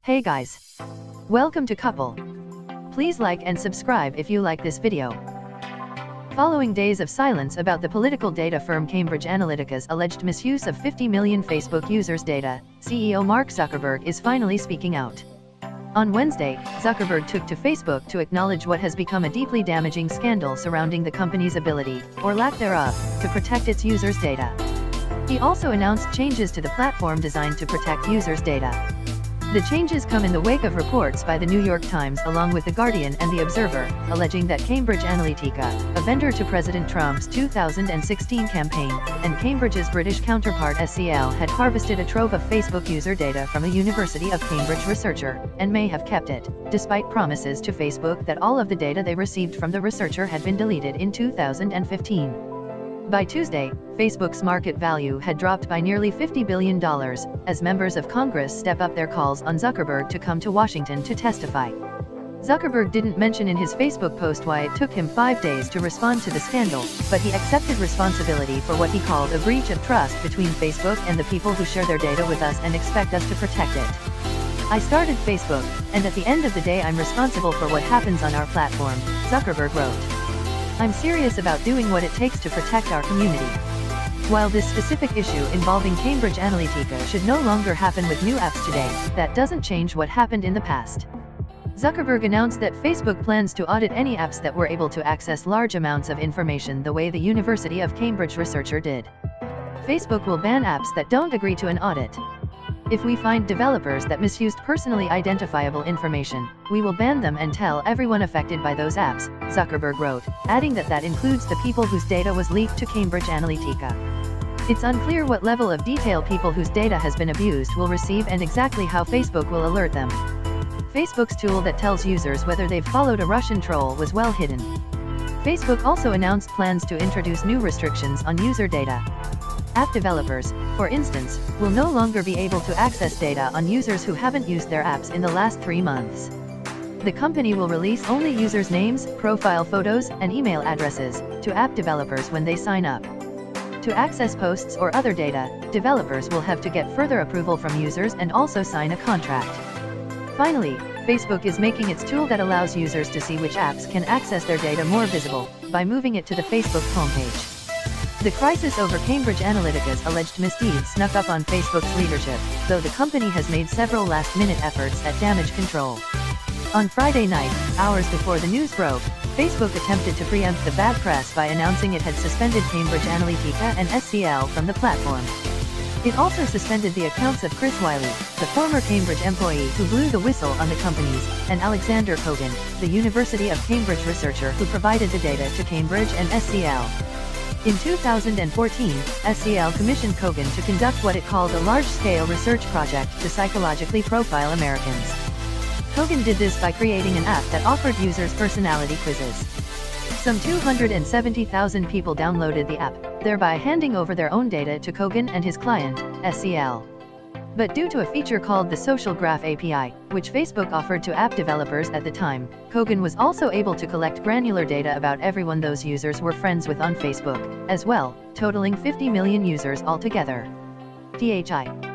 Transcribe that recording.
Hey guys! Welcome to Couple. Please like and subscribe if you like this video. Following days of silence about the political data firm Cambridge Analytica's alleged misuse of 50 million Facebook users' data, CEO Mark Zuckerberg is finally speaking out. On Wednesday, Zuckerberg took to Facebook to acknowledge what has become a deeply damaging scandal surrounding the company's ability, or lack thereof, to protect its users' data. He also announced changes to the platform designed to protect users' data. The changes come in the wake of reports by the New York Times along with The Guardian and The Observer, alleging that Cambridge Analytica, a vendor to President Trump's 2016 campaign, and Cambridge's British counterpart SCL had harvested a trove of Facebook user data from a University of Cambridge researcher, and may have kept it, despite promises to Facebook that all of the data they received from the researcher had been deleted in 2015. By Tuesday, Facebook's market value had dropped by nearly $50 billion, as members of Congress step up their calls on Zuckerberg to come to Washington to testify. Zuckerberg didn't mention in his Facebook post why it took him 5 days to respond to the scandal, but he accepted responsibility for what he called a breach of trust between Facebook and the people who share their data with us and expect us to protect it. I started Facebook, and at the end of the day I'm responsible for what happens on our platform, Zuckerberg wrote. I'm serious about doing what it takes to protect our community. While this specific issue involving Cambridge Analytica should no longer happen with new apps today, that doesn't change what happened in the past. Zuckerberg announced that Facebook plans to audit any apps that were able to access large amounts of information the way the University of Cambridge researcher did. Facebook will ban apps that don't agree to an audit. If we find developers that misused personally identifiable information, we will ban them and tell everyone affected by those apps, Zuckerberg wrote, adding that that includes the people whose data was leaked to Cambridge Analytica. It's unclear what level of detail people whose data has been abused will receive and exactly how Facebook will alert them. Facebook's tool that tells users whether they've followed a Russian troll was well hidden. Facebook also announced plans to introduce new restrictions on user data. App developers, for instance, will no longer be able to access data on users who haven't used their apps in the last 3 months. The company will release only users' names, profile photos, and email addresses to app developers when they sign up. To access posts or other data, developers will have to get further approval from users and also sign a contract. Finally, Facebook is making its tool that allows users to see which apps can access their data more visible, by moving it to the Facebook homepage. The crisis over Cambridge Analytica's alleged misdeeds snuck up on Facebook's leadership, though the company has made several last-minute efforts at damage control. On Friday night, hours before the news broke, Facebook attempted to preempt the bad press by announcing it had suspended Cambridge Analytica and SCL from the platform. It also suspended the accounts of Chris Wiley, the former Cambridge employee who blew the whistle on the companies, and Alexander Kogan, the University of Cambridge researcher who provided the data to Cambridge and SCL. In 2014, SCL commissioned Kogan to conduct what it called a large-scale research project to psychologically profile Americans. Kogan did this by creating an app that offered users personality quizzes. Some 270,000 people downloaded the app, thereby handing over their own data to Kogan and his client, SCL. But due to a feature called the Social Graph API, which Facebook offered to app developers at the time, Kogan was also able to collect granular data about everyone those users were friends with on Facebook, as well, totaling 50 million users altogether. THI